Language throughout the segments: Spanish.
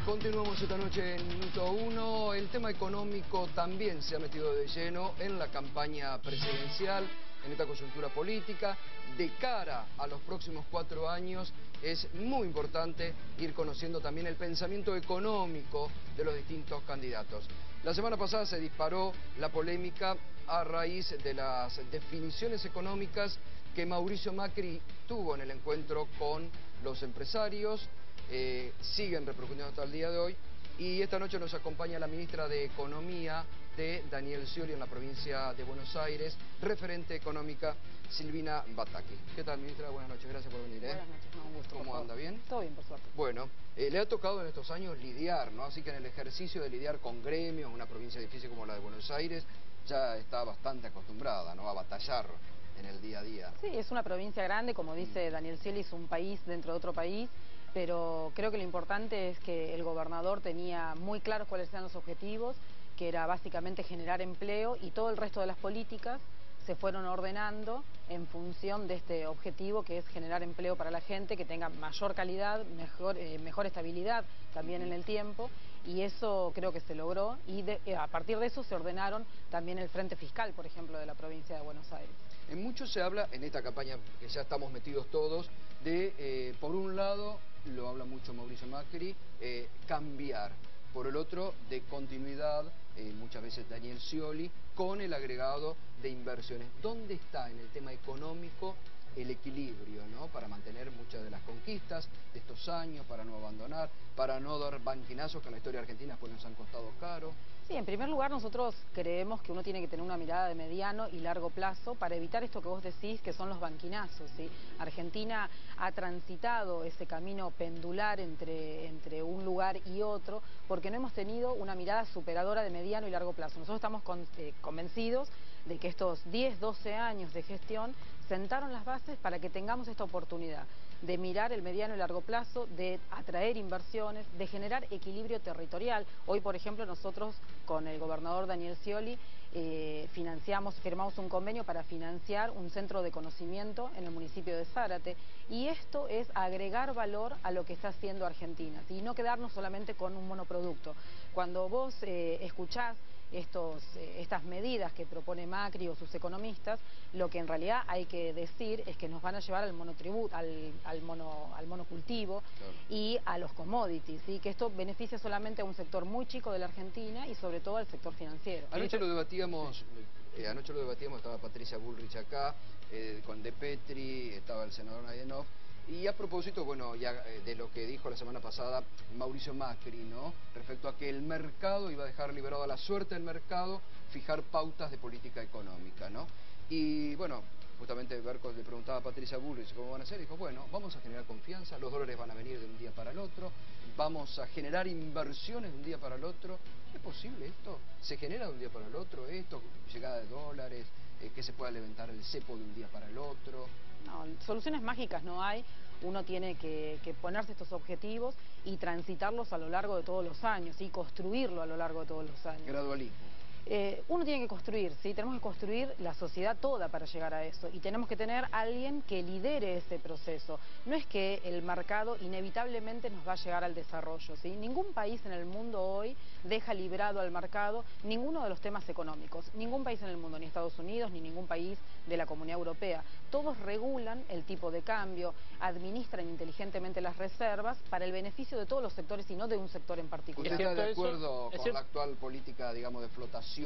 Continuamos esta noche en Minuto 1. El tema económico también se ha metido de lleno en la campaña presidencial, en esta coyuntura política. De cara a los próximos 4 años es muy importante ir conociendo también el pensamiento económico de los distintos candidatos. La semana pasada se disparó la polémica a raíz de las definiciones económicas que Mauricio Macri tuvo en el encuentro con los empresarios. Siguen repercutiendo hasta el día de hoy, y esta noche nos acompaña la ministra de Economía de Daniel Scioli en la provincia de Buenos Aires, referente económica Silvina Bataki. ¿Qué tal, ministra? Buenas noches, gracias por venir. Buenas noches, no, un gusto. ¿Cómo anda? ¿Bien? Todo bien, por suerte. Bueno, le ha tocado en estos años lidiar, ¿no? Así que en el ejercicio de lidiar con gremios, una provincia difícil como la de Buenos Aires, ya está bastante acostumbrada, ¿no?, a batallar en el día a día. Sí, es una provincia grande, como dice Daniel Scioli, es un país dentro de otro país, pero creo que lo importante es que el gobernador tenía muy claros cuáles eran los objetivos, que era básicamente generar empleo, y todo el resto de las políticas se fueron ordenando en función de este objetivo, que es generar empleo para la gente, que tenga mayor calidad, mejor estabilidad también en el tiempo, y eso creo que se logró, y a partir de eso se ordenaron también el frente fiscal, por ejemplo, de la provincia de Buenos Aires. En mucho se habla, en esta campaña que ya estamos metidos todos, de, por un lado, lo habla mucho Mauricio Macri, cambiar. Por el otro, de continuidad, muchas veces Daniel Scioli, con el agregado de inversiones. ¿Dónde está en el tema económico el equilibrio, ¿no?, para mantener muchas de las conquistas de estos años, para no abandonar, para no dar banquinazos que en la historia argentina pues nos han costado caro? Sí, en primer lugar nosotros creemos que uno tiene que tener una mirada de mediano y largo plazo para evitar esto que vos decís, que son los banquinazos, ¿sí? Argentina ha transitado ese camino pendular entre un lugar y otro porque no hemos tenido una mirada superadora de mediano y largo plazo. Nosotros estamos convencidos de que estos 10, 12 años de gestión sentaron las bases para que tengamos esta oportunidad de mirar el mediano y largo plazo, de atraer inversiones, de generar equilibrio territorial. Hoy, por ejemplo, nosotros con el gobernador Daniel Scioli firmamos un convenio para financiar un centro de conocimiento en el municipio de Zárate, y esto es agregar valor a lo que está haciendo Argentina, y no quedarnos solamente con un monoproducto. Cuando vos escuchás estas medidas que propone Macri o sus economistas, lo que en realidad hay que decir es que nos van a llevar al monotributo, al monocultivo, claro, y a los commodities, ¿sí? Que esto beneficia solamente a un sector muy chico de la Argentina y sobre todo al sector financiero. Anoche lo debatíamos, estaba Patricia Bullrich acá, con De Petri, estaba el senador Nayenov. Y a propósito, bueno, ya de lo que dijo la semana pasada Mauricio Macri, ¿no?, respecto a que el mercado iba a dejar liberado a la suerte del mercado fijar pautas de política económica, ¿no? Y bueno, justamente Berco le preguntaba a Patricia Bullrich cómo van a hacer, dijo, bueno, vamos a generar confianza, los dólares van a venir de un día para el otro, vamos a generar inversiones de un día para el otro. ¿Es posible esto? ¿Se genera de un día para el otro esto? Llegada de dólares, que se pueda levantar el cepo de un día para el otro. No, soluciones mágicas no hay. Uno tiene que ponerse estos objetivos y transitarlos a lo largo de todos los años y construirlo a lo largo de todos los años. Gradualismo. Uno tiene que construir, ¿sí? Tenemos que construir la sociedad toda para llegar a eso, y tenemos que tener a alguien que lidere ese proceso. No es que el mercado inevitablemente nos va a llegar al desarrollo, ¿sí? Ningún país en el mundo hoy deja librado al mercado ninguno de los temas económicos. Ningún país en el mundo, ni Estados Unidos, ni ningún país de la Comunidad Europea. Todos regulan el tipo de cambio, administran inteligentemente las reservas para el beneficio de todos los sectores y no de un sector en particular. ¿Usted está de acuerdo con la actual política, digamos, de flotación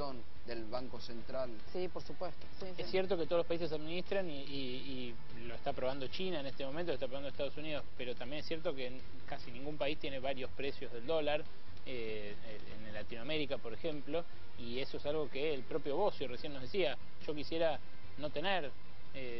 del Banco Central? Sí, por supuesto. Sí, es cierto que todos los países administran y lo está probando China en este momento, lo está probando Estados Unidos, pero también es cierto que casi ningún país tiene varios precios del dólar, en Latinoamérica, por ejemplo, y eso es algo que el propio Bossi recién nos decía. Yo quisiera no tener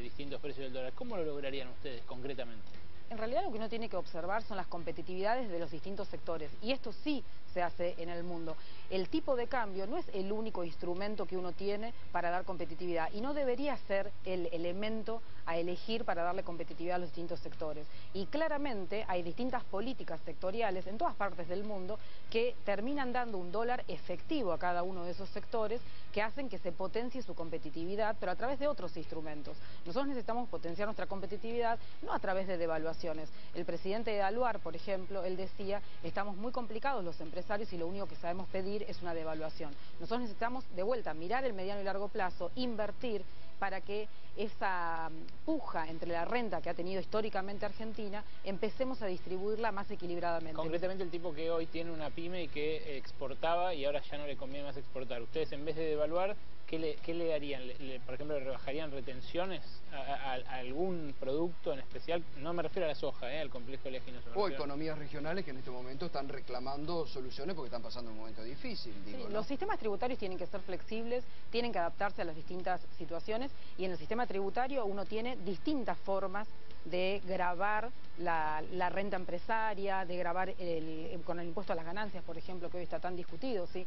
distintos precios del dólar. ¿Cómo lo lograrían ustedes concretamente? En realidad lo que uno tiene que observar son las competitividades de los distintos sectores, y esto sí se hace en el mundo. El tipo de cambio no es el único instrumento que uno tiene para dar competitividad, y no debería ser el elemento a elegir para darle competitividad a los distintos sectores. Y claramente hay distintas políticas sectoriales en todas partes del mundo que terminan dando un dólar efectivo a cada uno de esos sectores que hacen que se potencie su competitividad, pero a través de otros instrumentos. Nosotros necesitamos potenciar nuestra competitividad no a través de devaluaciones. El presidente de Aluar, por ejemplo, él decía, estamos muy complicados los empresarios y lo único que sabemos pedir es una devaluación. Nosotros necesitamos, de vuelta, mirar el mediano y largo plazo, invertir para que esa puja entre la renta que ha tenido históricamente Argentina, empecemos a distribuirla más equilibradamente. Concretamente el tipo que hoy tiene una pyme y que exportaba y ahora ya no le conviene más exportar. Ustedes en vez de devaluar, ¿qué le harían? Por ejemplo, ¿le rebajarían retenciones a algún producto en especial? No me refiero a la soja, al complejo oleaginoso. O economías regionales que en este momento están reclamando soluciones porque están pasando un momento difícil. Digo, sí, ¿no? Los sistemas tributarios tienen que ser flexibles, tienen que adaptarse a las distintas situaciones y en el sistema tributario uno tiene distintas formas de gravar la renta empresaria, de gravar con el impuesto a las ganancias, por ejemplo, que hoy está tan discutido, ¿sí?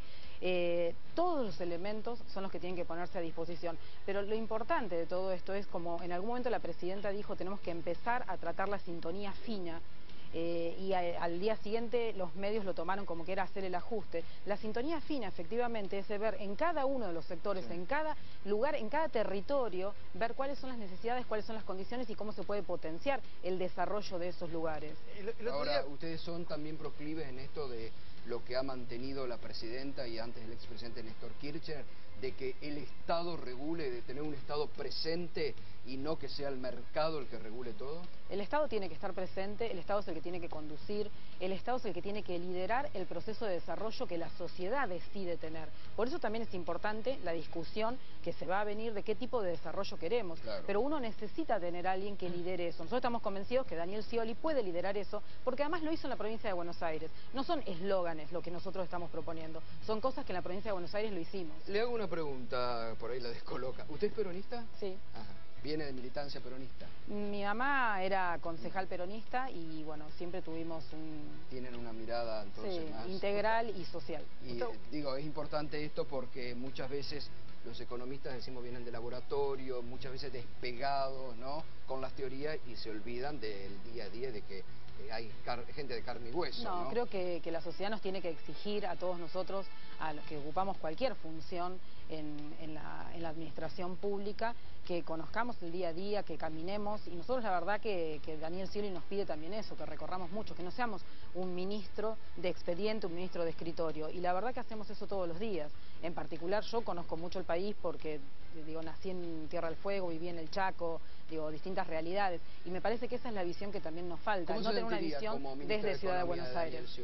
Todos los elementos son los que tienen que ponerse a disposición. Pero lo importante de todo esto es, como en algún momento la presidenta dijo, tenemos que empezar a tratar la sintonía fina. Y al día siguiente los medios lo tomaron como que era hacer el ajuste. La sintonía fina, efectivamente, es de ver en cada uno de los sectores, sí, en cada lugar, en cada territorio, ver cuáles son las necesidades, cuáles son las condiciones y cómo se puede potenciar el desarrollo de esos lugares. Ahora, ustedes son también proclives en esto de lo que ha mantenido la presidenta y antes el expresidente Néstor Kirchner, de que el Estado regule, de tener un Estado presente y no que sea el mercado el que regule todo. El Estado tiene que estar presente, el Estado es el que tiene que conducir, el Estado es el que tiene que liderar el proceso de desarrollo que la sociedad decide tener. Por eso también es importante la discusión que se va a venir de qué tipo de desarrollo queremos. Claro. Pero uno necesita tener a alguien que lidere eso. Nosotros estamos convencidos que Daniel Scioli puede liderar eso, porque además lo hizo en la provincia de Buenos Aires. No son eslóganes lo que nosotros estamos proponiendo, son cosas que en la provincia de Buenos Aires lo hicimos. Le hago una pregunta, por ahí la descoloca. ¿Usted es peronista? Sí. Ajá. ¿Viene de militancia peronista? Mi mamá era concejal peronista y bueno, siempre tuvimos Tienen una mirada entonces sí, más integral y social. Y digo, es importante esto porque muchas veces los economistas decimos vienen de laboratorio, muchas veces despegados, ¿no?, con las teorías y se olvidan del día a día de que hay gente de carne y hueso. No, creo que la sociedad nos tiene que exigir a todos nosotros, a los que ocupamos cualquier función en la administración pública, que conozcamos el día a día, que caminemos, y nosotros la verdad que Daniel Scioli nos pide también eso, que recorramos mucho, que no seamos un ministro de expediente, un ministro de escritorio, y la verdad que hacemos eso todos los días. En particular yo conozco mucho el país porque, digo, nací en Tierra del Fuego, viví en el Chaco, digo, distintas realidades, y me parece que esa es la visión que también nos falta, no tener una visión desde Ciudad de Buenos Aires.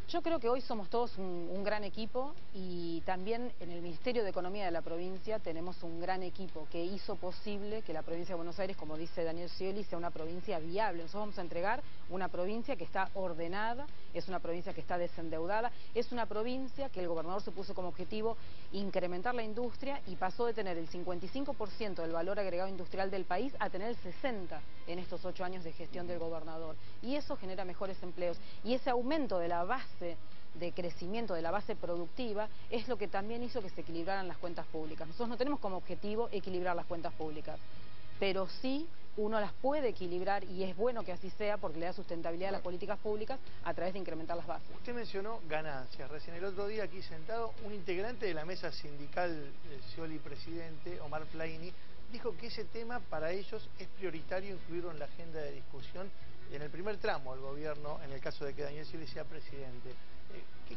Yo creo que hoy somos todos un gran equipo y también en el Ministerio de Economía de la provincia tenemos un gran equipo que hizo posible que la provincia de Buenos Aires, como dice Daniel Scioli, sea una provincia viable. Nosotros vamos a entregar una provincia que está ordenada, es una provincia que está desendeudada, es una provincia que el gobernador se puso como objetivo incrementar la industria y pasó de tener el 55% del valor agregado industrial del país a tener el 60% en estos 8 años de gestión del gobernador. Y eso genera mejores empleos. Y ese aumento de la base de crecimiento, de la base productiva, es lo que también hizo que se equilibraran las cuentas públicas. Nosotros no tenemos como objetivo equilibrar las cuentas públicas, pero sí uno las puede equilibrar y es bueno que así sea porque le da sustentabilidad a las políticas públicas a través de incrementar las bases. Usted mencionó ganancias. Recién el otro día aquí sentado, un integrante de la mesa sindical del Scioli presidente, Omar Flaini, dijo que ese tema para ellos es prioritario incluirlo en la agenda de discusión en el primer tramo del gobierno, en el caso de que Daniel Scioli sea presidente.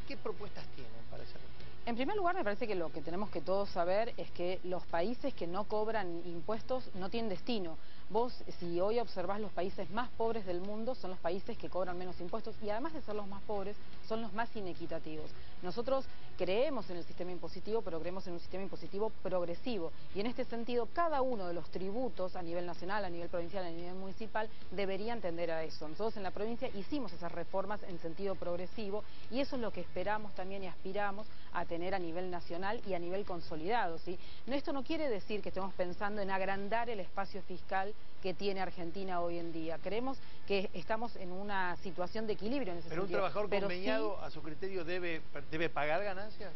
¿Qué propuestas tienen para ese respecto? En primer lugar, me parece que lo que tenemos que todos saber es que los países que no cobran impuestos no tienen destino. Vos, si hoy observás los países más pobres del mundo, son los países que cobran menos impuestos y además de ser los más pobres, son los más inequitativos. Nosotros creemos en el sistema impositivo, pero creemos en un sistema impositivo progresivo. Y en este sentido, cada uno de los tributos a nivel nacional, a nivel provincial, a nivel municipal, deberían tender a eso. Nosotros en la provincia hicimos esas reformas en sentido progresivo y eso es lo que esperamos también y aspiramos a tener a nivel nacional y a nivel consolidado, ¿sí? Esto no quiere decir que estemos pensando en agrandar el espacio fiscal que tiene Argentina hoy en día. Creemos que estamos en una situación de equilibrio en ese sentido. ¿Pero un trabajador conveniado, sí, a su criterio, debe pagar ganancias?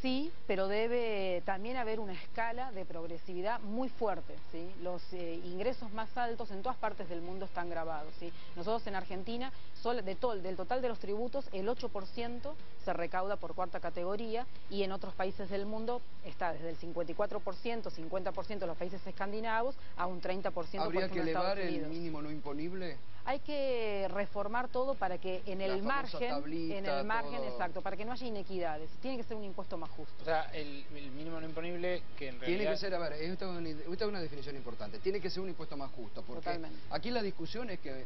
Sí, pero debe también haber una escala de progresividad muy fuerte, ¿sí? Los ingresos más altos en todas partes del mundo están grabados, ¿sí? Nosotros en Argentina, del total de los tributos, el 8% se recauda por cuarta categoría, y en otros países del mundo está desde el 54%, 50% de los países escandinavos, a un 30%, por ejemplo, ¿Habría que en Estados elevar el Unidos. mínimo no imponible? Hay que reformar todo para que en el margen, todo. exacto, para que no haya inequidades. Tiene que ser un impuesto más justo. O sea, el mínimo no imponible que en realidad... Tiene que ser, a ver, esta es una definición importante. Tiene que ser un impuesto más justo, porque Totalmente. aquí la discusión es que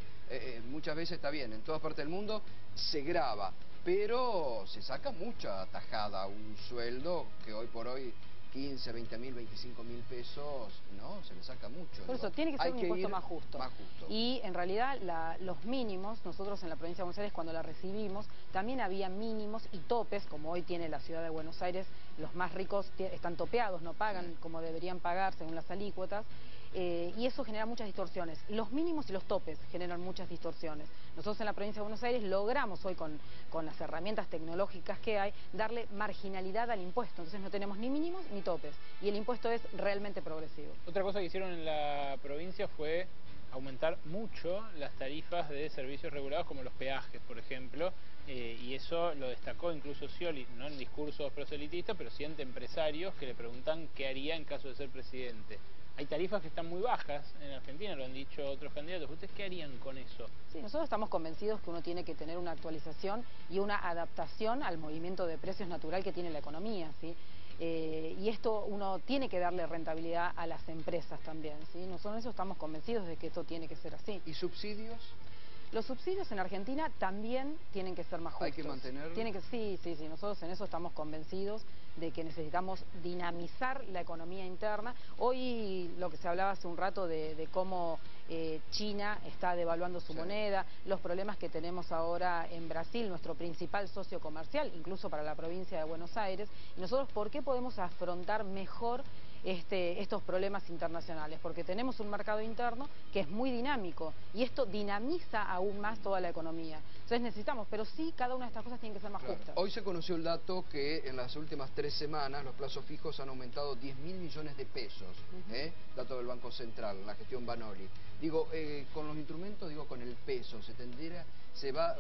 muchas veces está bien, en todas partes del mundo se grava, pero se saca mucha tajada un sueldo que hoy por hoy 15, 20 mil, 25 mil pesos, no, se le saca mucho. Por eso, tiene que ser un impuesto más justo. Y en realidad los mínimos, nosotros en la provincia de Buenos Aires cuando la recibimos, también había mínimos y topes, como hoy tiene la ciudad de Buenos Aires, los más ricos están topeados, no pagan como deberían pagar según las alícuotas. Y eso genera muchas distorsiones. Los mínimos y los topes generan muchas distorsiones. Nosotros en la provincia de Buenos Aires logramos hoy con las herramientas tecnológicas que hay, darle marginalidad al impuesto. Entonces no tenemos ni mínimos ni topes. Y el impuesto es realmente progresivo. Otra cosa que hicieron en la provincia fue aumentar mucho las tarifas de servicios regulados como los peajes, por ejemplo, y eso lo destacó incluso Scioli, no en discursos proselitistas, pero sí ante empresarios que le preguntan qué haría en caso de ser presidente. Hay tarifas que están muy bajas en Argentina, lo han dicho otros candidatos. ¿Ustedes qué harían con eso? Sí, nosotros estamos convencidos que uno tiene que tener una actualización y una adaptación al movimiento de precios natural que tiene la economía, ¿sí? Y esto uno tiene que darle rentabilidad a las empresas también, ¿sí? Nosotros en eso estamos convencidos de que esto tiene que ser así. ¿Y subsidios? Los subsidios en Argentina también tienen que ser más justos. ¿Hay que mantenerlos? Sí, nosotros en eso estamos convencidos de que necesitamos dinamizar la economía interna. Hoy lo que se hablaba hace un rato de cómo China está devaluando su moneda, los problemas que tenemos ahora en Brasil, nuestro principal socio comercial, incluso para la provincia de Buenos Aires. Y nosotros, ¿por qué podemos afrontar mejor estos problemas internacionales? Porque tenemos un mercado interno que es muy dinámico y esto dinamiza aún más toda la economía. Entonces necesitamos, pero sí, cada una de estas cosas tiene que ser más justas. Hoy se conoció el dato que en las últimas 3 semanas los plazos fijos han aumentado 10.000 millones de pesos, dato del Banco Central, la gestión Banoli. Digo, con los instrumentos, con el peso,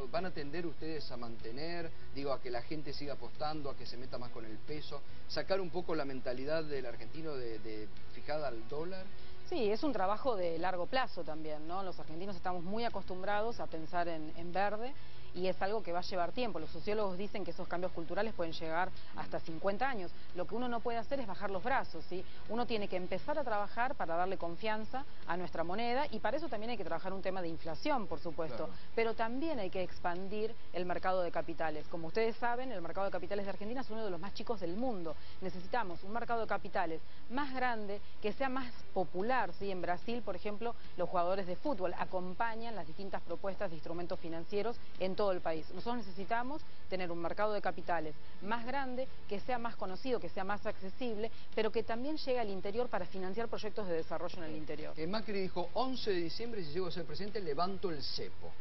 ¿van a tender ustedes a mantener, a que la gente siga apostando, a que se meta más con el peso, sacar un poco la mentalidad del argentino de fijada al dólar? Sí, es un trabajo de largo plazo también, ¿no? Los argentinos estamos muy acostumbrados a pensar en verde y es algo que va a llevar tiempo. Los sociólogos dicen que esos cambios culturales pueden llegar hasta 50 años. Lo que uno no puede hacer es bajar los brazos, ¿sí? Uno tiene que empezar a trabajar para darle confianza a nuestra moneda y para eso también hay que trabajar un tema de inflación, por supuesto. Claro. Pero también hay que expandir el mercado de capitales. Como ustedes saben, el mercado de capitales de Argentina es uno de los más chicos del mundo. Necesitamos un mercado de capitales más grande, que sea más popular, ¿sí? En Brasil, por ejemplo, los jugadores de fútbol acompañan las distintas propuestas de instrumentos financieros en todo el país. Nosotros necesitamos tener un mercado de capitales más grande, que sea más conocido, que sea más accesible, pero que también llegue al interior para financiar proyectos de desarrollo en el interior. Macri dijo, 11 de diciembre, si llego a ser presidente, levanto el cepo.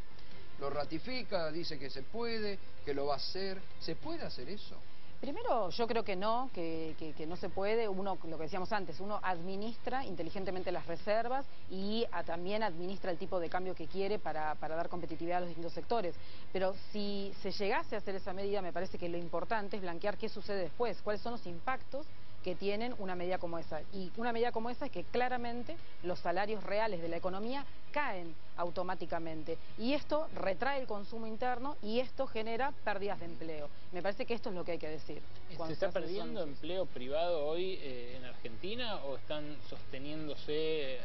Lo ratifica, dice que se puede, que lo va a hacer. ¿Se puede hacer eso? Primero, yo creo que no, que no se puede. Uno, lo que decíamos antes, uno administra inteligentemente las reservas y también administra el tipo de cambio que quiere para dar competitividad a los distintos sectores. Pero si se llegase a hacer esa medida, me parece que lo importante es blanquear qué sucede después, cuáles son los impactos que tienen una medida como esa. Y una medida como esa es que claramente los salarios reales de la economía caen automáticamente. Y esto retrae el consumo interno y esto genera pérdidas de empleo. Me parece que esto es lo que hay que decir. ¿Se está perdiendo empleo privado hoy en Argentina o están sosteniéndose,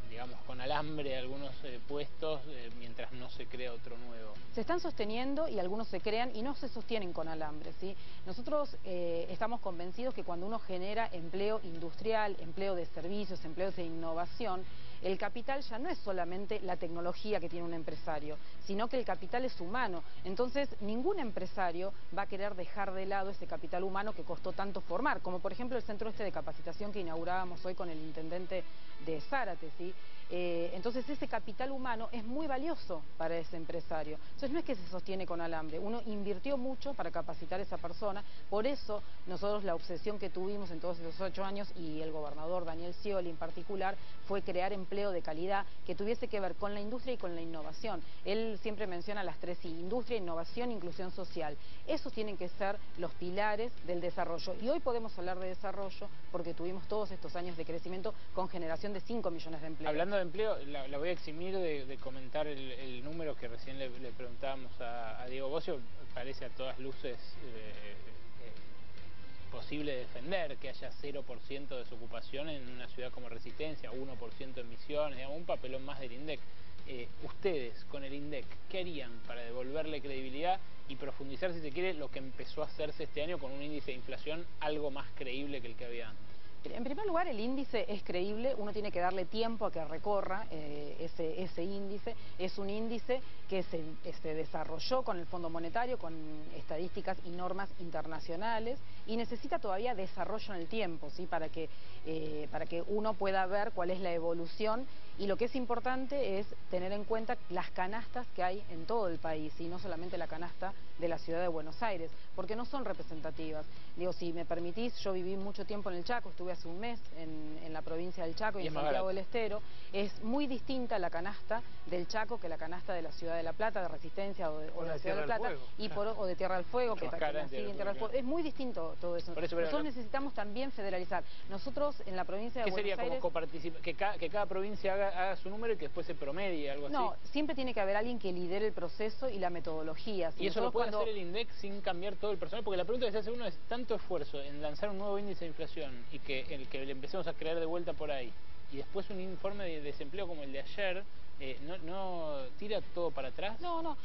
digamos, con alambre algunos puestos mientras no se crea otro nuevo? Se están sosteniendo y algunos se crean y no se sostienen con alambre, ¿sí? Nosotros estamos convencidos que cuando uno genera empleo industrial, empleo de servicios, empleos de innovación, el capital ya no es solamente la tecnología que tiene un empresario, sino que el capital es humano. Entonces, ningún empresario va a querer dejar de lado ese capital humano que costó tanto formar, como por ejemplo el centro de capacitación que inaugurábamos hoy con el intendente de Zárate, ¿sí? Entonces ese capital humano es muy valioso para ese empresario. Entonces no es que se sostiene con alambre, uno invirtió mucho para capacitar a esa persona, por eso nosotros la obsesión que tuvimos en todos esos 8 años, y el gobernador Daniel Scioli en particular, fue crear empleo de calidad que tuviese que ver con la industria y con la innovación. Él siempre menciona las 3 I, industria, innovación, inclusión social. Esos tienen que ser los pilares del desarrollo. Y hoy podemos hablar de desarrollo porque tuvimos todos estos años de crecimiento con generación de 5 millones de empleos. Hablando de empleo, la voy a eximir de comentar el número que recién le preguntábamos a Diego Bossio. Parece a todas luces posible defender que haya 0% de desocupación en una ciudad como Resistencia, 1% en Misiones, digamos, un papelón más del INDEC. Ustedes, con el INDEC, ¿qué harían para devolverle credibilidad y profundizar, si se quiere, lo que empezó a hacerse este año con un índice de inflación algo más creíble que el que había antes? En primer lugar, el índice es creíble, uno tiene que darle tiempo a que recorra ese índice. Es un índice que se desarrolló con el Fondo Monetario, con estadísticas y normas internacionales, y necesita todavía desarrollo en el tiempo, ¿sí? para que uno pueda ver cuál es la evolución. Y lo que es importante es tener en cuenta las canastas que hay en todo el país, y no solamente la canasta de la ciudad de Buenos Aires, porque no son representativas. Digo, si me permitís, yo viví mucho tiempo en el Chaco, estuve hace un mes en la provincia del Chaco y en Santiago del Estero. Es muy distinta la canasta del Chaco que la canasta de la ciudad de La Plata, de Resistencia o de la ciudad de La Plata, o de Tierra del Fuego, que nací en Tierra del Fuego. Es muy distinto todo eso. Nosotros necesitamos también federalizar. Nosotros en la provincia de Buenos Aires... ¿Qué sería como que cada provincia haga su número y que después se promedie, algo así? No, siempre tiene que haber alguien que lidere el proceso y la metodología. ¿Y eso lo puede hacer el INDEC sin cambiar todo el personal? Porque la pregunta que se hace uno es, tanto esfuerzo en lanzar un nuevo índice de inflación y que le empecemos a crear de vuelta por ahí, y después un informe de desempleo como el de ayer, ¿no tira todo para atrás? No,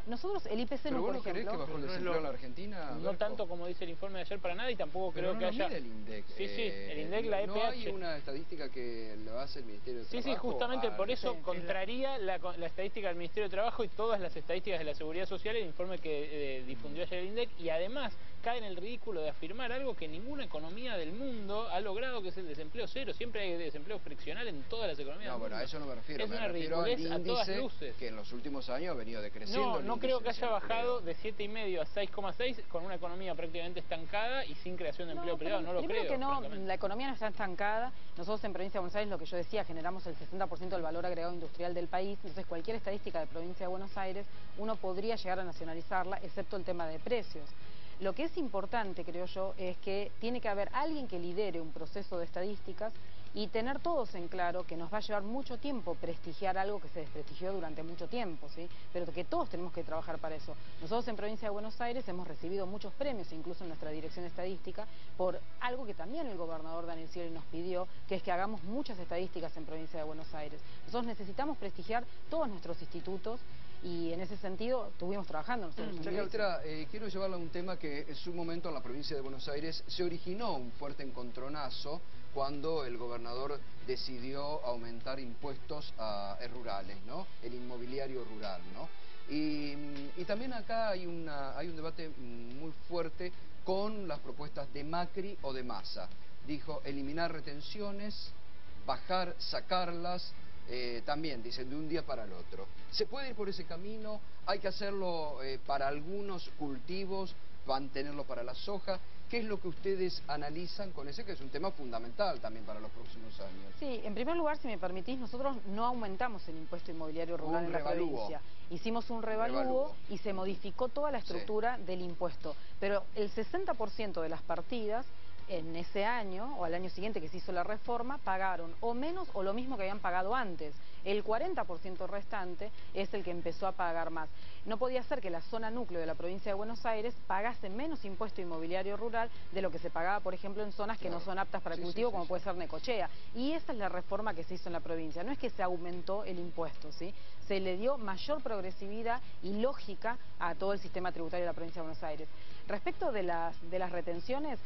nosotros el IPC, ¿Pero no, vos por no creés ejemplo... que bajó el desempleo en la Argentina? No tanto como dice el informe de ayer para nada, y tampoco creo que haya... Mide el INDEC. Sí, el INDEC, la EPH. ¿No hay una estadística que lo hace el Ministerio de Trabajo? Sí, justamente por eso contraría la estadística del Ministerio de Trabajo y todas las estadísticas de la Seguridad Social, el informe que difundió ayer el INDEC, y además cae en el ridículo de afirmar algo que ninguna economía del mundo ha logrado, que es el desempleo cero. Siempre hay desempleo friccional en todas las economías del mundo. No, bueno, a eso no me refiero. Es una ridiculez a todas luces. Que en los últimos años ha venido decreciendo. No creo que haya bajado de 7,5 a 6,6 con una economía prácticamente estancada y sin creación de empleo privado. No lo creo. Primero que no, la economía no está estancada. Nosotros en Provincia de Buenos Aires, lo que yo decía, generamos el 60% del valor agregado industrial del país. Entonces cualquier estadística de Provincia de Buenos Aires uno podría llegar a nacionalizarla, excepto el tema de precios. Lo que es importante, creo yo, es que tiene que haber alguien que lidere un proceso de estadísticas y tener todos en claro que nos va a llevar mucho tiempo prestigiar algo que se desprestigió durante mucho tiempo, ¿sí? Pero que todos tenemos que trabajar para eso. Nosotros en Provincia de Buenos Aires hemos recibido muchos premios, incluso en nuestra dirección de estadística, por algo que también el gobernador Daniel Scioli nos pidió, que es que hagamos muchas estadísticas en Provincia de Buenos Aires. Nosotros necesitamos prestigiar todos nuestros institutos, y en ese sentido estuvimos trabajando nosotros. Ministra, quiero llevarla a un tema que en su momento en la provincia de Buenos Aires se originó un fuerte encontronazo cuando el gobernador decidió aumentar impuestos rurales, ¿no? El inmobiliario rural, ¿no? Y también acá hay un debate muy fuerte con las propuestas de Macri o de Massa. Dijo eliminar retenciones, sacarlas. También dicen de un día para el otro. ¿Se puede ir por ese camino? ¿Hay que hacerlo para algunos cultivos, mantenerlo para la soja? ¿Qué es lo que ustedes analizan con ese, que es un tema fundamental también para los próximos años? Sí, en primer lugar, si me permitís, nosotros no aumentamos el impuesto inmobiliario rural en la provincia. Hicimos un revalúo y se modificó toda la estructura del impuesto. Pero el 60% de las partidas en ese año o al año siguiente que se hizo la reforma pagaron o menos o lo mismo que habían pagado antes. El 40% restante es el que empezó a pagar más. No podía ser que la zona núcleo de la provincia de Buenos Aires pagase menos impuesto inmobiliario rural de lo que se pagaba, por ejemplo, en zonas que no son aptas para el cultivo, como puede ser Necochea. Y esa es la reforma que se hizo en la provincia. No es que se aumentó el impuesto, ¿sí? Se le dio mayor progresividad y lógica a todo el sistema tributario de la provincia de Buenos Aires. Respecto de las retenciones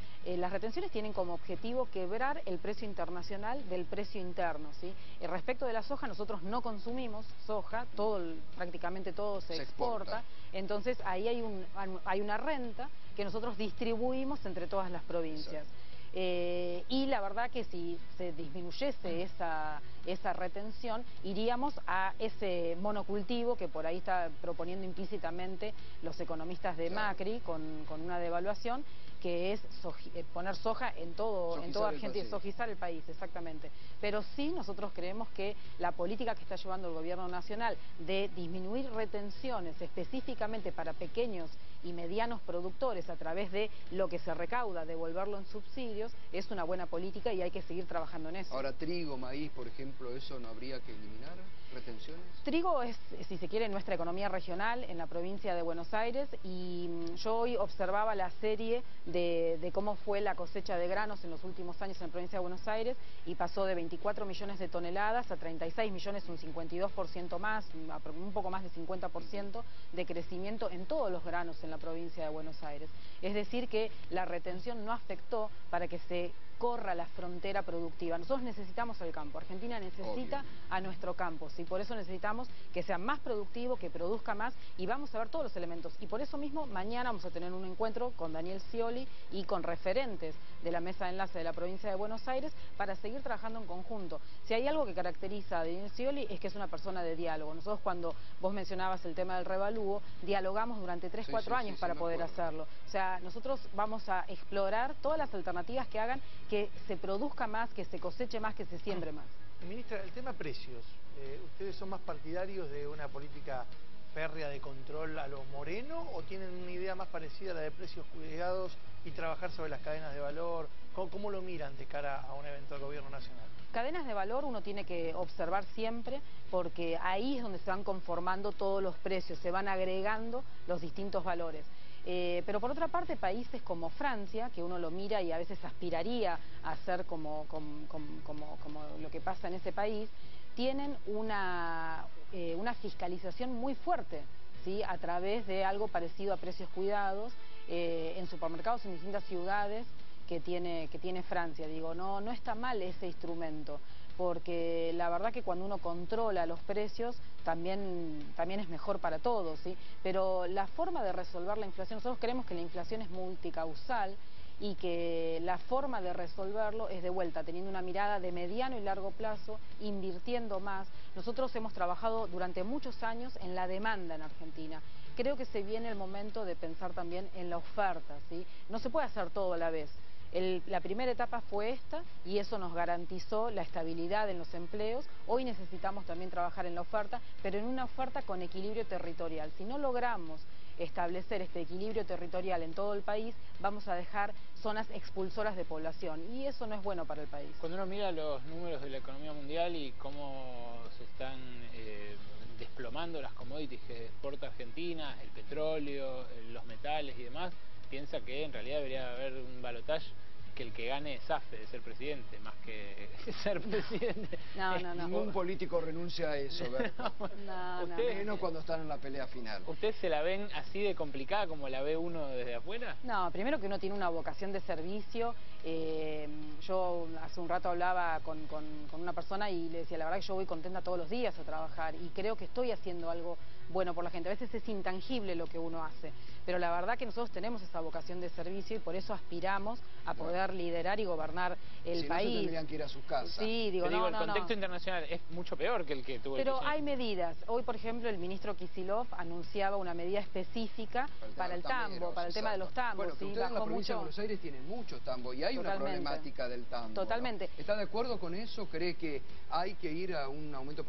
tienen como objetivo quebrar el precio internacional del precio interno, ¿sí? Respecto de la soja, nosotros no consumimos soja, prácticamente todo se exporta. Entonces ahí hay una renta que nosotros distribuimos entre todas las provincias. Y la verdad que si se disminuyese esa retención, iríamos a ese monocultivo que por ahí está proponiendo implícitamente los economistas de Macri con una devaluación, que es poner soja en toda Argentina, sojizar el país, exactamente. Pero sí nosotros creemos que la política que está llevando el gobierno nacional de disminuir retenciones específicamente para pequeños y medianos productores a través de lo que se recauda, devolverlo en subsidios, es una buena política y hay que seguir trabajando en eso. Ahora, trigo, maíz, por ejemplo, ¿eso no habría que eliminar? ¿Retenciones? Trigo es, si se quiere, nuestra economía regional en la provincia de Buenos Aires, y yo hoy observaba la serie de cómo fue la cosecha de granos en los últimos años en la provincia de Buenos Aires, y pasó de 24 millones de toneladas a 36 millones, un 52% más, un poco más de 50% de crecimiento en todos los granos en la provincia de Buenos Aires. Es decir, que la retención no afectó para que se corra la frontera productiva. Nosotros necesitamos el campo, Argentina necesita a nuestro campo, ¿sí? Por eso necesitamos que sea más productivo, que produzca más, y vamos a ver todos los elementos. Y por eso mismo mañana vamos a tener un encuentro con Daniel Scioli y con referentes de la mesa de enlace de la provincia de Buenos Aires para seguir trabajando en conjunto. Si hay algo que caracteriza a Daniel Scioli es que es una persona de diálogo. Nosotros, cuando vos mencionabas el tema del revalúo, dialogamos durante 3-4 años para poder hacerlo. O sea, nosotros vamos a explorar todas las alternativas que hagan que se produzca más, que se coseche más, que se siembre más. Ministra, el tema precios. ¿Ustedes son más partidarios de una política férrea de control a lo Moreno o tienen una idea más parecida a la de precios cuidados y trabajar sobre las cadenas de valor? ¿Cómo lo miran de cara a un eventual gobierno nacional? Cadenas de valor uno tiene que observar siempre, porque ahí es donde se van conformando todos los precios, se van agregando los distintos valores. Pero por otra parte, países como Francia, que uno lo mira y a veces aspiraría a ser como lo que pasa en ese país, tienen una fiscalización muy fuerte, ¿sí? A través de algo parecido a precios cuidados en supermercados en distintas ciudades que tiene Francia. Digo, no está mal ese instrumento, porque la verdad que cuando uno controla los precios también es mejor para todos, ¿sí? Pero la forma de resolver la inflación, nosotros creemos que la inflación es multicausal y que la forma de resolverlo es de vuelta, teniendo una mirada de mediano y largo plazo, invirtiendo más. Nosotros hemos trabajado durante muchos años en la demanda en Argentina. Creo que se viene el momento de pensar también en la oferta, ¿sí? No se puede hacer todo a la vez. La primera etapa fue esta y eso nos garantizó la estabilidad en los empleos. Hoy necesitamos también trabajar en la oferta, pero en una oferta con equilibrio territorial. Si no logramos establecer este equilibrio territorial en todo el país, vamos a dejar zonas expulsoras de población y eso no es bueno para el país. Cuando uno mira los números de la economía mundial y cómo se están desplomando las commodities que exporta Argentina, el petróleo, los metales y demás, piensa que en realidad debería haber un balotaje que el que gane zafe de ser presidente, más que ser presidente. Ningún político renuncia a eso, ¿verdad? Menos cuando están en la pelea final. ¿Ustedes se la ven así de complicada como la ve uno desde afuera? No, primero que uno tiene una vocación de servicio. Yo hace un rato hablaba con una persona y le decía, la verdad que yo voy contenta todos los días a trabajar y creo que estoy haciendo algo bueno por la gente. A veces es intangible lo que uno hace, pero la verdad que nosotros tenemos esa vocación de servicio y por eso aspiramos a poder liderar y gobernar el país. Si no, se tendrían que ir a sus casas. Sí, digo, el contexto internacional es mucho peor que el que tuvo Pero hay medidas. Hoy, por ejemplo, el ministro Kicillof anunciaba una medida específica para el tambo, para el tema de los tambos. Bueno, ¿sí? ustedes en la provincia de Buenos Aires tienen muchos tambos y hay una problemática del tambo. Totalmente. ¿No? ¿Está de acuerdo con eso? ¿Cree que hay que ir a un aumento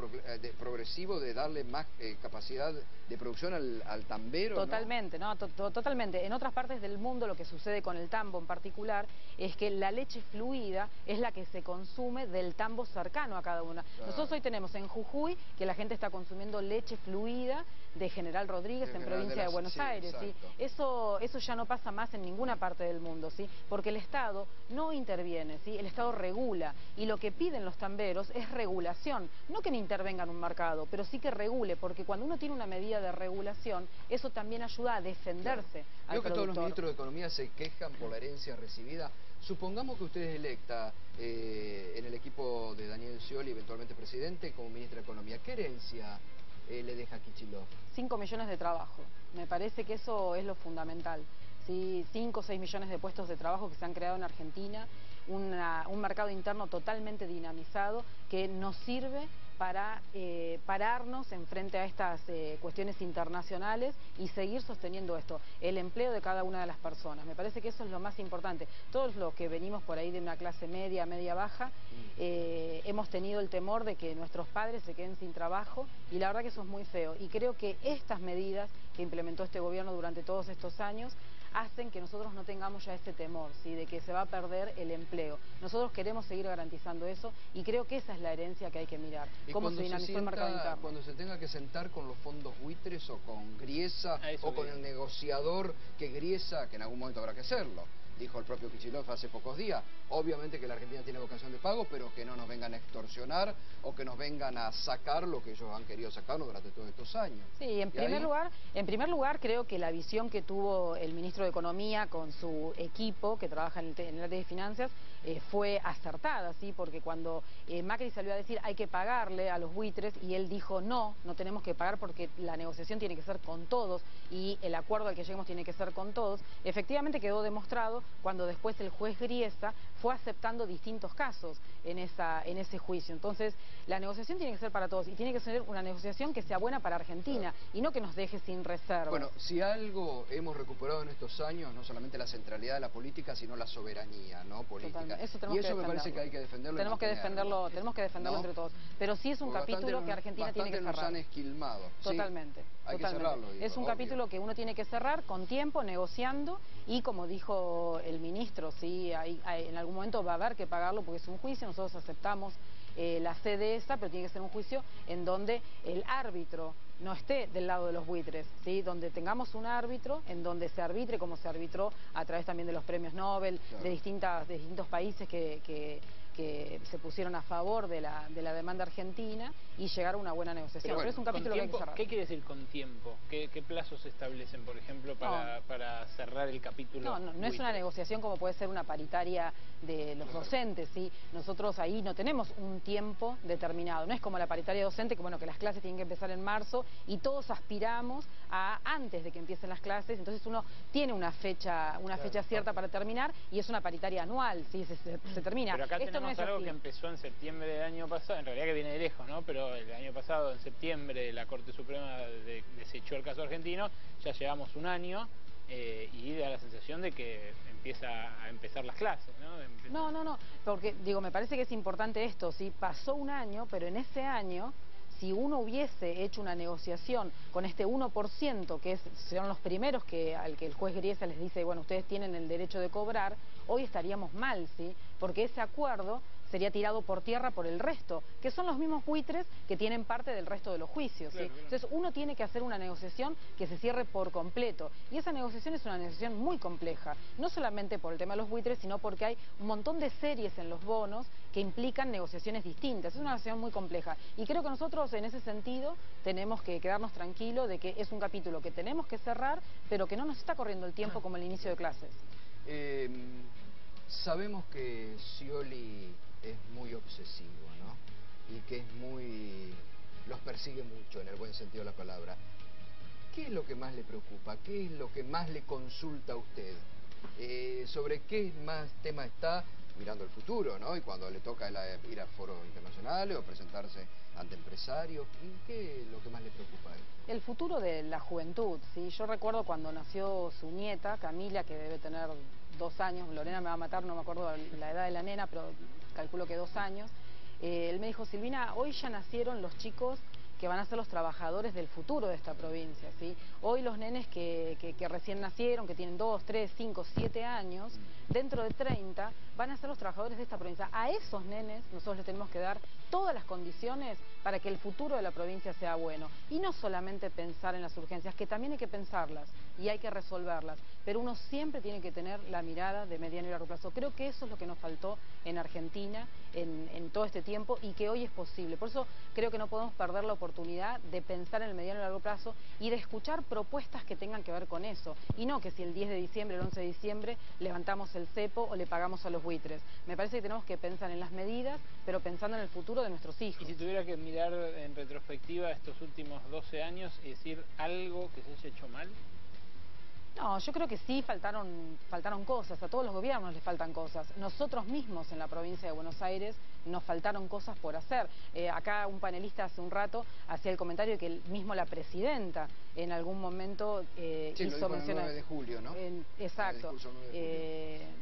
progresivo de darle más capacidad de producción al tambero? Totalmente, totalmente. En otras partes del mundo lo que sucede con el tambo en particular es que la leche fluida es la que se consume del tambo cercano a cada una. Claro. Nosotros hoy tenemos en Jujuy que la gente está consumiendo leche fluida de General Rodríguez en provincia de Buenos Aires. ¿sí? Eso ya no pasa más en ninguna parte del mundo, ¿sí? Porque el Estado no interviene, ¿sí? El Estado regula y lo que piden los tamberos es regulación, no que intervenga en un mercado, pero sí que regule, porque cuando uno tiene una medida de regulación, eso también ayuda a defenderse al Creo que productor. todos los ministros de Economía se quejan por la herencia recibida. Supongamos que usted es electa en el equipo de Daniel Scioli, eventualmente presidente, como ministra de Economía. ¿Qué herencia le deja Kicillof? 5 millones de trabajo. Me parece que eso es lo fundamental. ¿Sí? 5 o 6 millones de puestos de trabajo que se han creado en Argentina. un mercado interno totalmente dinamizado que nos sirve para pararnos en frente a estas cuestiones internacionales y seguir sosteniendo esto, el empleo de cada una de las personas. Me parece que eso es lo más importante. Todos los que venimos por ahí de una clase media, media-baja, hemos tenido el temor de que nuestros padres se queden sin trabajo y la verdad que eso es muy feo. Y creo que estas medidas que implementó este gobierno durante todos estos años hacen que nosotros no tengamos ya ese temor, ¿sí?, de que se va a perder el empleo. Nosotros queremos seguir garantizando eso y creo que esa es la herencia que hay que mirar. Cómo se dinamizó el mercado interno. Cuando se tenga que sentar con los fondos buitres o con Griesa o con el negociador que Griesa, que en algún momento habrá que hacerlo. Dijo el propio Kicillof hace pocos días, obviamente que la Argentina tiene vocación de pago, pero que no nos vengan a extorsionar o que nos vengan a sacar lo que ellos han querido sacarnos durante todos estos años. Sí, en primer lugar creo que la visión que tuvo el ministro de Economía con su equipo que trabaja en el área de finanzas fue acertada, ¿sí? Porque cuando Macri salió a decir hay que pagarle a los buitres y él dijo no tenemos que pagar porque la negociación tiene que ser con todos y el acuerdo al que lleguemos tiene que ser con todos, efectivamente quedó demostrado cuando después el juez Griesa fue aceptando distintos casos en ese juicio. Entonces, la negociación tiene que ser para todos y tiene que ser una negociación que sea buena para Argentina y no que nos deje sin reservas. Bueno, si algo hemos recuperado en estos años, no solamente la centralidad de la política, sino la soberanía, ¿no?, política. Totalmente. Y eso me parece que hay que defenderlo. Tenemos que defenderlo ¿no?, entre todos. Pero sí es un capítulo que Argentina tiene que cerrar. Nos han esquilmado. Totalmente. Sí, hay que cerrarlo. Es un capítulo que uno tiene que cerrar con tiempo, negociando y como dijo el ministro, sí, en algún momento va a haber que pagarlo porque es un juicio, nosotros aceptamos la sede esa, pero tiene que ser un juicio en donde el árbitro no esté del lado de los buitres, ¿sí?, donde tengamos un árbitro en donde se arbitre como se arbitró a través también de los premios Nobel, claro, de distintos países que se pusieron a favor de la demanda argentina y llegar a una buena negociación. Pero es un capítulo que hay que cerrar. ¿Qué quiere decir con tiempo? ¿Qué plazos se establecen, por ejemplo, para cerrar el capítulo? No es una negociación como puede ser una paritaria de los docentes, ¿sí? Nosotros ahí no tenemos un tiempo determinado. No es como la paritaria docente, que bueno, que las clases tienen que empezar en marzo y todos aspiramos a antes de que empiecen las clases, entonces uno tiene una fecha cierta para terminar y es una paritaria anual, ¿sí? Se termina. Pero acá tenemos algo que empezó en septiembre del año pasado, en realidad que viene de lejos, ¿no? Pero el año pasado, en septiembre, la Corte Suprema desechó el caso argentino, ya llevamos un año y da la sensación de que empieza a empezar las clases, ¿no? No, porque digo, me parece que es importante esto, ¿sí? Pasó un año, pero en ese año, si uno hubiese hecho una negociación con este 1%, que son los primeros al que el juez Griesa les dice, bueno, ustedes tienen el derecho de cobrar, hoy estaríamos mal, ¿sí? Porque ese acuerdo sería tirado por tierra por el resto, que son los mismos buitres que tienen parte del resto de los juicios, ¿sí? Claro. Entonces uno tiene que hacer una negociación que se cierre por completo, y esa negociación es una negociación muy compleja, no solamente por el tema de los buitres, sino porque hay un montón de series en los bonos que implican negociaciones distintas, es una negociación muy compleja, y creo que nosotros en ese sentido tenemos que quedarnos tranquilos de que es un capítulo que tenemos que cerrar, pero que no nos está corriendo el tiempo como el inicio de clases. Sabemos que Scioli es muy obsesivo, ¿no? Y que los persigue mucho en el buen sentido de la palabra. ¿Qué es lo que más le preocupa? ¿Qué es lo que más le consulta a usted? ¿Sobre qué más tema está mirando el futuro, ¿no? Y cuando le toca ir a foros internacionales o presentarse ante empresarios, ¿qué es lo que más le preocupa a él? El futuro de la juventud, ¿sí? Yo recuerdo cuando nació su nieta, Camila, que debe tener 2 años, Lorena me va a matar, no me acuerdo la edad de la nena, pero calculo que 2 años, él me dijo, Silvina, hoy ya nacieron los chicos que van a ser los trabajadores del futuro de esta provincia, ¿sí? Hoy los nenes que recién nacieron, que tienen 2, 3, 5, 7 años, dentro de 30 van a ser los trabajadores de esta provincia. A esos nenes nosotros les tenemos que dar todas las condiciones para que el futuro de la provincia sea bueno. Y no solamente pensar en las urgencias, que también hay que pensarlas y hay que resolverlas, pero uno siempre tiene que tener la mirada de mediano y largo plazo. Creo que eso es lo que nos faltó en Argentina en todo este tiempo y que hoy es posible. Por eso creo que no podemos perder la oportunidad de pensar en el mediano y largo plazo y de escuchar propuestas que tengan que ver con eso. Y no que si el 10 de diciembre, el 11 de diciembre, levantamos el cepo o le pagamos a los buitres. Me parece que tenemos que pensar en las medidas, pero pensando en el futuro de nuestros hijos. Y si tuviera que mirar en retrospectiva estos últimos 12 años y decir algo que se haya hecho mal. No, yo creo que sí faltaron cosas, a todos los gobiernos les faltan cosas. Nosotros mismos en la provincia de Buenos Aires nos faltaron cosas por hacer. Acá un panelista hace un rato hacía el comentario de que mismo la presidenta en algún momento Sí, hizo mención el 9 de julio, ¿no? Exacto.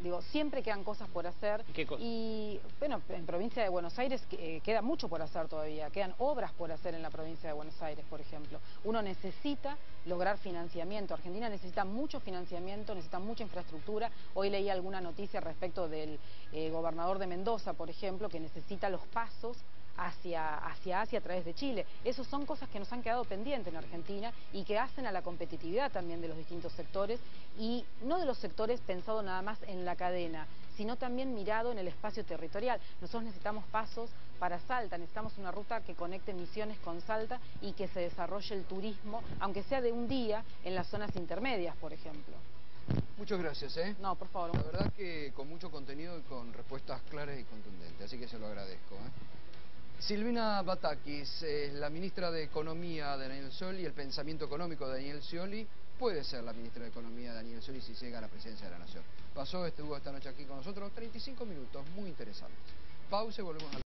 Digo, siempre quedan cosas por hacer. ¿Qué cosas? Y bueno, en provincia de Buenos Aires queda mucho por hacer todavía, quedan obras por hacer en la provincia de Buenos Aires, por ejemplo. Uno necesita lograr financiamiento. Argentina necesita mucho financiamiento, necesita mucha infraestructura. Hoy leí alguna noticia respecto del gobernador de Mendoza, por ejemplo, que necesita los pasos hacia Asia a través de Chile. Esas son cosas que nos han quedado pendientes en Argentina y que hacen a la competitividad también de los distintos sectores, y no de los sectores pensado nada más en la cadena, sino también mirado en el espacio territorial. Nosotros necesitamos pasos para Salta, necesitamos una ruta que conecte Misiones con Salta y que se desarrolle el turismo, aunque sea de un día, en las zonas intermedias, por ejemplo. Muchas gracias, ¿eh? No, por favor. La verdad que con mucho contenido y con respuestas claras y contundentes, así que se lo agradezco, ¿eh? Silvina Batakis, la ministra de Economía de Daniel Scioli, y el pensamiento económico de Daniel Scioli, puede ser la ministra de Economía de Daniel Scioli si llega a la presidencia de la Nación. Estuvo esta noche aquí con nosotros 35 minutos, muy interesantes. Pausa y volvemos a